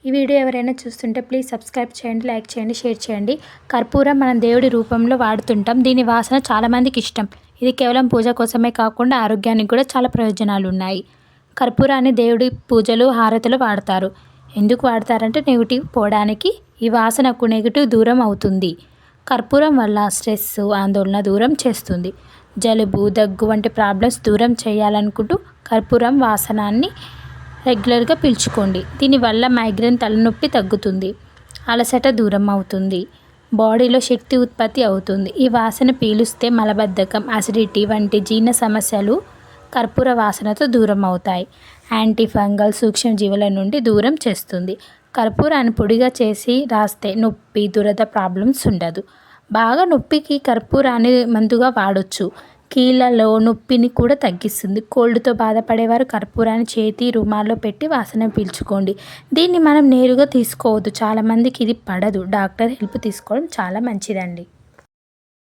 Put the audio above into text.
ఈ వీడియో ఎవరైనా చూస్తుంటే ప్లీజ్ సబ్స్క్రైబ్ చేయండి, లైక్ చేయండి, షేర్ చేయండి. కర్పూరం మనం దేవుడి రూపంలో వాడుతుంటాం. దీని వాసన చాలామందికి ఇష్టం. ఇది కేవలం పూజ కోసమే కాకుండా ఆరోగ్యానికి కూడా చాలా ప్రయోజనాలు ఉన్నాయి. కర్పూరాన్ని దేవుడి పూజలు, హారతులు వాడతారు. ఎందుకు వాడతారంటే నెగిటివ్ పోవడానికి. ఈ వాసనకు నెగిటివ్ దూరం అవుతుంది. కర్పూరం వల్ల స్ట్రెస్, ఆందోళన దూరం చేస్తుంది. జలుబు, దగ్గు వంటి ప్రాబ్లమ్స్ దూరం చేయాలనుకుంటూ కర్పూరం వాసనాన్ని రెగ్యులర్గా పీల్చుకోండి. దీనివల్ల మైగ్రేన్, తలనొప్పి తగ్గుతుంది. అలసట దూరం అవుతుంది. బాడీలో శక్తి ఉత్పత్తి అవుతుంది. ఈ వాసన పీలుస్తే మలబద్ధకం, అసిడిటీ వంటి జీర్ణ సమస్యలు కర్పూర వాసనతో దూరం అవుతాయి. యాంటీ ఫంగల్ సూక్ష్మజీవుల నుండి దూరం చేస్తుంది. కర్పూరాన్ని పొడిగా చేసి రాస్తే నొప్పి, దురద ప్రాబ్లమ్స్ ఉండదు. బాగా నొప్పికి కర్పూరాన్ని మందుగా వాడొచ్చు. కీళ్ళలో నొప్పిని కూడా తగ్గిస్తుంది. కోల్డ్తో బాధపడేవారు కర్పూరాన్ని చేతి రుమాల్లో పెట్టి వాసన పీల్చుకోండి. దీన్ని మనం నేరుగా తీసుకోవద్దు. చాలామందికి ఇది పడదు. డాక్టర్ హెల్ప్ తీసుకోవడం చాలా మంచిదండి.